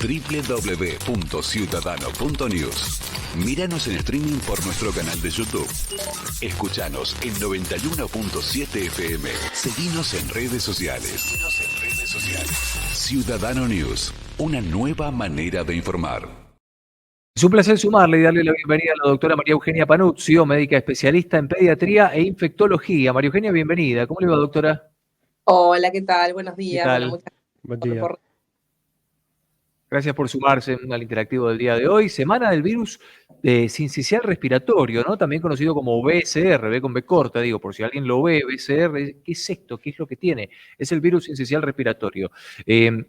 www.ciudadano.news. Míranos en streaming por nuestro canal de YouTube. Escuchanos en 91.7 FM. Seguinos en redes sociales. Ciudadano News, una nueva manera de informar. Es un placer sumarle y darle la bienvenida a la doctora María Eugenia Panuzio, médica especialista en pediatría e infectología. María Eugenia, bienvenida. ¿Cómo le va, doctora? Hola, ¿qué tal? Buenos ¿Qué días. tal? Bueno, muchas Buen gracias día. Gracias por sumarse al interactivo del día de hoy. Semana del virus sincicial respiratorio, ¿no? También conocido como BSR, B con B corta, digo, por si alguien lo ve, BSR, ¿qué es esto? ¿Qué es lo que tiene? Es el virus sincicial respiratorio.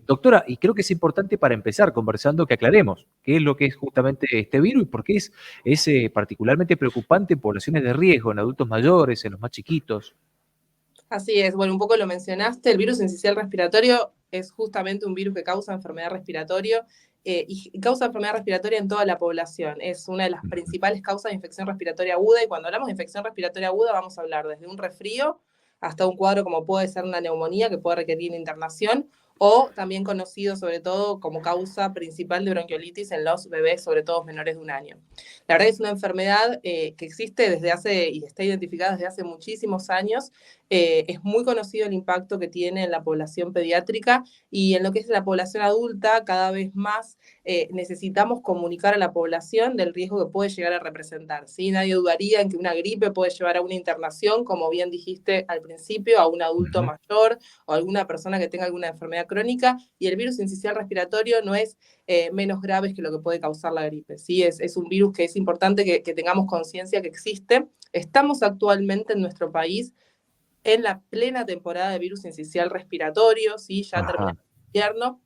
Doctora, y creo que es importante para empezar conversando que aclaremos qué es lo que es justamente este virus y por qué es particularmente preocupante en poblaciones de riesgo, en adultos mayores, en los más chiquitos. Así es, bueno, un poco lo mencionaste, el virus sincicial respiratorio es justamente un virus que causa enfermedad respiratoria y causa enfermedad respiratoria en toda la población. Es una de las principales causas de infección respiratoria aguda y cuando hablamos de infección respiratoria aguda vamos a hablar desde un resfrío hasta un cuadro como puede ser una neumonía que puede requerir internación o también conocido sobre todo como causa principal de bronquiolitis en los bebés, sobre todo menores de un año. La verdad es una enfermedad que existe desde hace y está identificada desde hace muchísimos años. Es muy conocido el impacto que tiene en la población pediátrica y en lo que es la población adulta, cada vez más necesitamos comunicar a la población del riesgo que puede llegar a representar, ¿sí? Nadie dudaría en que una gripe puede llevar a una internación, como bien dijiste al principio, a un adulto mayor o alguna persona que tenga alguna enfermedad crónica, y el virus sincicial respiratorio no es menos grave que lo que puede causar la gripe, ¿sí? Es un virus que es importante que tengamos conciencia que existe. Estamos actualmente en nuestro país en la plena temporada de virus sincicial respiratorio, ¿sí? Ya termina el invierno,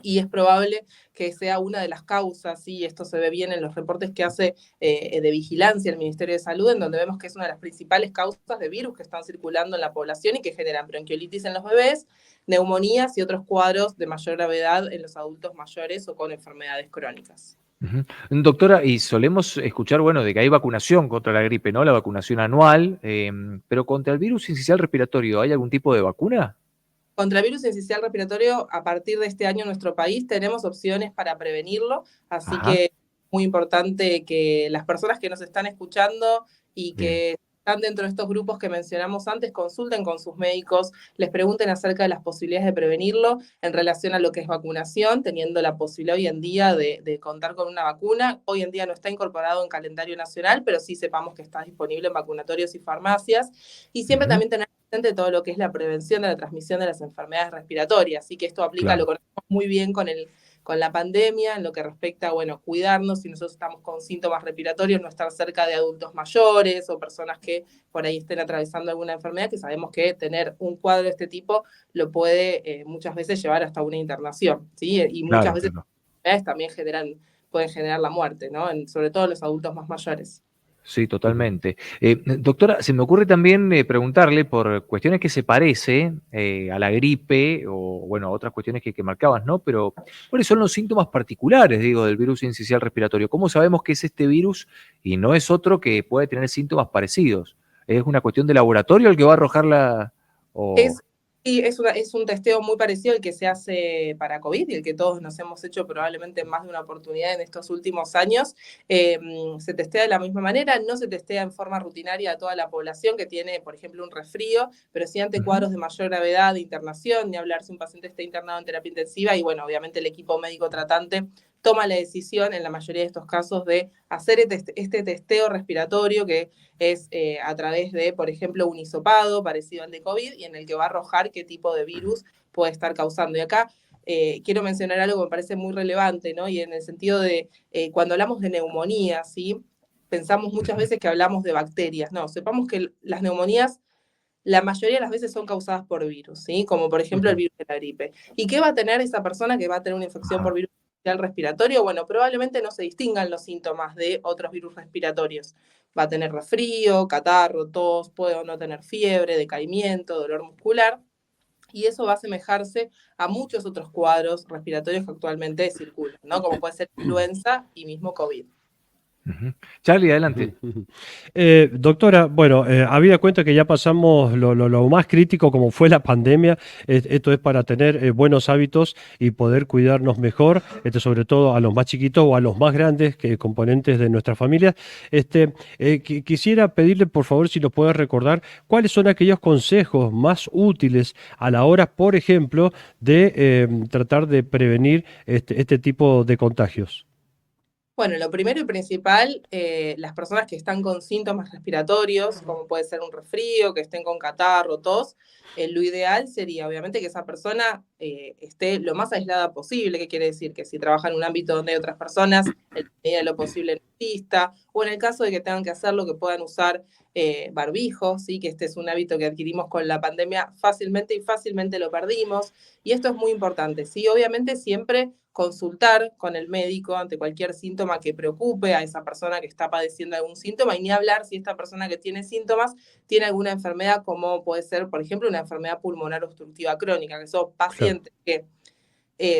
y es probable que sea una de las causas, ¿sí? Esto se ve bien en los reportes que hace de vigilancia el Ministerio de Salud, en donde vemos que es una de las principales causas de virus que están circulando en la población y que generan bronquiolitis en los bebés, neumonías y otros cuadros de mayor gravedad en los adultos mayores o con enfermedades crónicas. Doctora, y solemos escuchar, bueno, de que hay vacunación contra la gripe, ¿no? La vacunación anual, pero contra el virus sincicial respiratorio, ¿hay algún tipo de vacuna? Contra el virus sincicial respiratorio, a partir de este año en nuestro país tenemos opciones para prevenirlo, así que es muy importante que las personas que nos están escuchando y que están dentro de estos grupos que mencionamos antes, consulten con sus médicos, les pregunten acerca de las posibilidades de prevenirlo en relación a lo que es vacunación, teniendo la posibilidad hoy en día de contar con una vacuna. Hoy en día no está incorporado en calendario nacional, pero sí sepamos que está disponible en vacunatorios y farmacias. Y siempre también tener presente todo lo que es la prevención de la transmisión de las enfermedades respiratorias. Así que esto aplica, lo conocemos muy bien con la pandemia, en lo que respecta a, bueno, cuidarnos si nosotros estamos con síntomas respiratorios, no estar cerca de adultos mayores o personas que por ahí estén atravesando alguna enfermedad, que sabemos que tener un cuadro de este tipo lo puede muchas veces llevar hasta una internación, ¿sí? Y muchas veces las enfermedades también pueden generar la muerte, ¿no? Sobre todo en los adultos más mayores. Sí, totalmente. Doctora, se me ocurre también preguntarle por cuestiones que se parecen a la gripe o, bueno, otras cuestiones que marcabas, ¿no? Pero, ¿cuáles son los síntomas particulares, digo, del virus sincicial respiratorio? ¿Cómo sabemos que es este virus y no es otro que puede tener síntomas parecidos? ¿Es una cuestión de laboratorio el que va a arrojar la...? Sí, es un testeo muy parecido al que se hace para COVID y el que todos nos hemos hecho probablemente en más de una oportunidad en estos últimos años. Se testea de la misma manera, no se testea en forma rutinaria a toda la población que tiene, por ejemplo, un resfrío, pero sí ante cuadros de mayor gravedad de internación, ni hablar si un paciente está internado en terapia intensiva y, bueno, obviamente el equipo médico tratante toma la decisión en la mayoría de estos casos de hacer este testeo respiratorio que es a través de, por ejemplo, un hisopado parecido al de COVID y en el que va a arrojar qué tipo de virus puede estar causando. Y acá quiero mencionar algo que me parece muy relevante, ¿no? Y en el sentido de cuando hablamos de neumonía, ¿sí? Pensamos muchas veces que hablamos de bacterias. No, sepamos que las neumonías la mayoría de las veces son causadas por virus, ¿sí? Como por ejemplo el virus de la gripe. ¿Y qué va a tener esa persona que va a tener una infección por virus respiratorio? Bueno, probablemente no se distingan los síntomas de otros virus respiratorios. Va a tener resfrío, catarro, tos, puede o no tener fiebre, decaimiento, dolor muscular, y eso va a asemejarse a muchos otros cuadros respiratorios que actualmente circulan, ¿no? Como puede ser influenza y mismo COVID. Ujú. Charlie, adelante. Doctora, bueno, habida cuenta que ya pasamos lo más crítico como fue la pandemia, esto es para tener buenos hábitos y poder cuidarnos mejor, sobre todo a los más chiquitos o a los más grandes que componentes de nuestra familia. Quisiera pedirle, por favor, si nos puede recordar cuáles son aquellos consejos más útiles a la hora, por ejemplo, de tratar de prevenir este tipo de contagios. Bueno, lo primero y principal, las personas que están con síntomas respiratorios, como puede ser un resfrío, que estén con catarro, tos, lo ideal sería obviamente que esa persona esté lo más aislada posible. ¿Qué quiere decir? Que si trabaja en un ámbito donde hay otras personas, en la medida de lo posible no exista, o en el caso de que tengan que hacerlo, que puedan usar barbijos, ¿sí? Que este es un hábito que adquirimos con la pandemia fácilmente y fácilmente lo perdimos. Y esto es muy importante, ¿sí? Obviamente siempre consultar con el médico ante cualquier síntoma que preocupe a esa persona que está padeciendo algún síntoma, y ni hablar si esta persona que tiene síntomas tiene alguna enfermedad, como puede ser, por ejemplo, una enfermedad pulmonar obstructiva crónica, que son Claro. pacientes que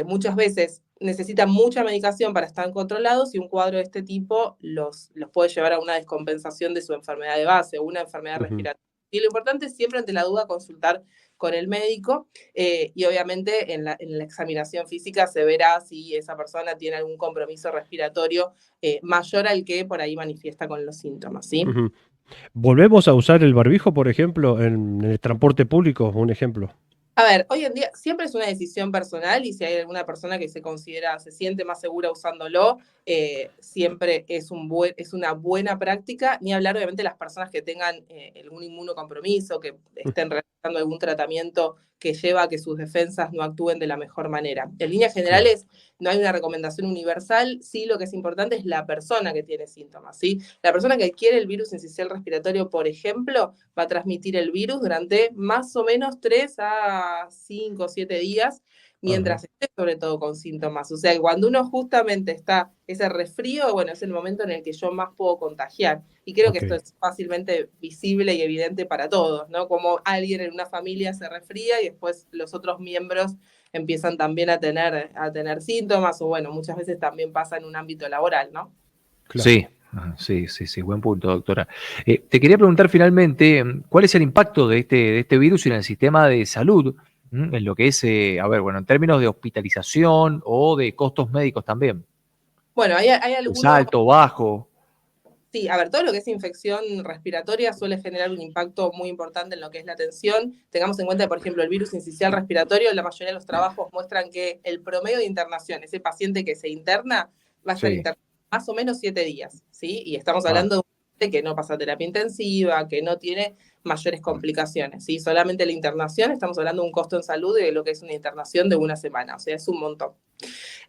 muchas veces necesitan mucha medicación para estar controlados, y un cuadro de este tipo los puede llevar a una descompensación de su enfermedad de base o una enfermedad Ujú. respiratoria. Y lo importante es siempre, ante la duda, consultar con el médico, y obviamente en la examinación física se verá si esa persona tiene algún compromiso respiratorio mayor al que por ahí manifiesta con los síntomas, ¿sí? Ujú. ¿Volvemos a usar el barbijo, por ejemplo, en el transporte público? Un ejemplo. A ver, hoy en día siempre es una decisión personal, y si hay alguna persona que se siente más segura usándolo, siempre es una buena práctica. Ni hablar, obviamente, las personas que tengan algún inmunocompromiso, que estén realizando algún tratamiento que lleva a que sus defensas no actúen de la mejor manera. En líneas Claro. generales, no hay una recomendación universal. Sí, lo que es importante es la persona que tiene síntomas, ¿sí? La persona que adquiere el virus sincicial respiratorio, por ejemplo, va a transmitir el virus durante más o menos 3 a 5 o 7 días, Ajá. mientras esté sobre todo con síntomas. O sea, que cuando uno justamente está ese resfrío, bueno, es el momento en el que yo más puedo contagiar. Y creo que Ok. esto es fácilmente visible y evidente para todos, ¿no? Como alguien en una familia se resfría y después los otros miembros empiezan también a tener síntomas, o bueno, muchas veces también pasa en un ámbito laboral, ¿no? Claro. Sí, sí, buen punto, doctora. Te quería preguntar finalmente, ¿cuál es el impacto de este virus en el sistema de salud? En lo que es, a ver, bueno, en términos de hospitalización o de costos médicos también. Bueno, hay ¿Es algunos. alto, bajo? Sí, a ver, todo lo que es infección respiratoria suele generar un impacto muy importante en lo que es la atención. Tengamos en cuenta que, por ejemplo, el virus sincicial respiratorio, la mayoría de los trabajos muestran que el promedio de internación, ese paciente que se interna, va a estar Sí. internado más o menos 7 días, ¿sí? Y estamos Ah, hablando de un paciente que no pasa terapia intensiva, que no tiene mayores complicaciones, ¿sí? Solamente la internación, estamos hablando de un costo en salud de lo que es una internación de una semana, o sea, es un montón.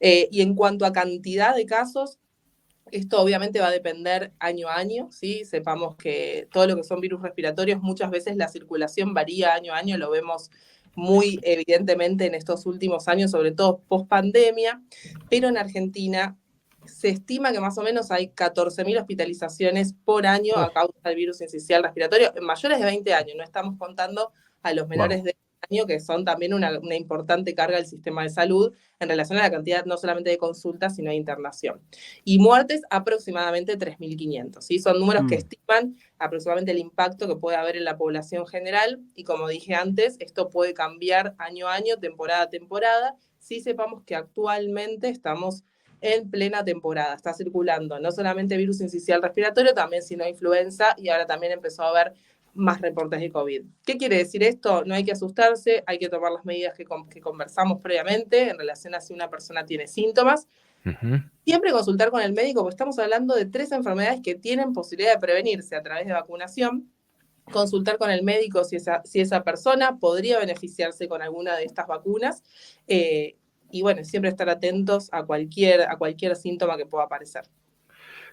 Y en cuanto a cantidad de casos, esto obviamente va a depender año a año, ¿sí? Sepamos que todo lo que son virus respiratorios, muchas veces la circulación varía año a año, lo vemos muy evidentemente en estos últimos años, sobre todo post pandemia, pero en Argentina se estima que más o menos hay 14.000 hospitalizaciones por año Oh, a causa del virus sincicial respiratorio en mayores de 20 años. No estamos contando a los menores wow. de año, que son también una importante carga del sistema de salud en relación a la cantidad no solamente de consultas, sino de internación. Y muertes aproximadamente 3.500, ¿sí? Son números que mm, estiman aproximadamente el impacto que puede haber en la población general, y como dije antes, esto puede cambiar año a año, temporada a temporada. Sí, sepamos que actualmente estamos en plena temporada, está circulando no solamente virus sincicial respiratorio, también sino influenza, y ahora también empezó a haber más reportes de COVID. ¿Qué quiere decir esto? No hay que asustarse, hay que tomar las medidas que conversamos previamente en relación a si una persona tiene síntomas. Ujú. Siempre consultar con el médico, porque estamos hablando de 3 enfermedades que tienen posibilidad de prevenirse a través de vacunación. Consultar con el médico si esa persona podría beneficiarse con alguna de estas vacunas. Y bueno, siempre estar atentos a cualquier síntoma que pueda aparecer.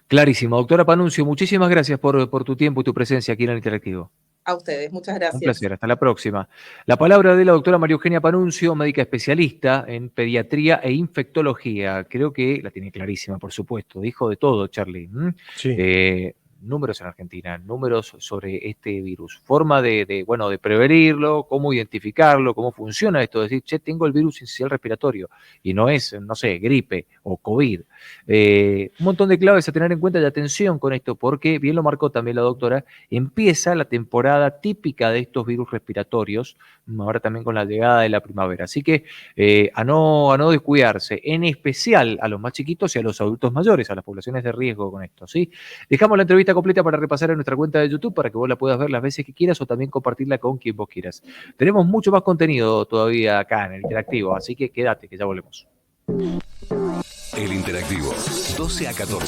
Clarísimo. Doctora Panuncio, muchísimas gracias por tu tiempo y tu presencia aquí en el Interactivo. A ustedes, muchas Un gracias. placer, hasta la próxima. La palabra de la doctora María Eugenia Panuncio, médica especialista en pediatría e infectología. Creo que la tiene clarísima, por supuesto. Dijo de todo, Charlie. sí. números en Argentina, números sobre este virus, forma de prevenirlo, cómo identificarlo, cómo funciona esto, decir, che, tengo el virus sincicial respiratorio y no es, no sé, gripe o COVID. Un montón de claves a tener en cuenta y atención con esto, porque bien lo marcó también la doctora, empieza la temporada típica de estos virus respiratorios, ahora también con la llegada de la primavera. Así que a no descuidarse, en especial a los más chiquitos y a los adultos mayores, a las poblaciones de riesgo con esto, ¿sí? Dejamos la entrevista completa para repasar en nuestra cuenta de YouTube para que vos la puedas ver las veces que quieras o también compartirla con quien vos quieras. Tenemos mucho más contenido todavía acá en el Interactivo, así que quédate, que ya volvemos. El Interactivo, 12 a 14.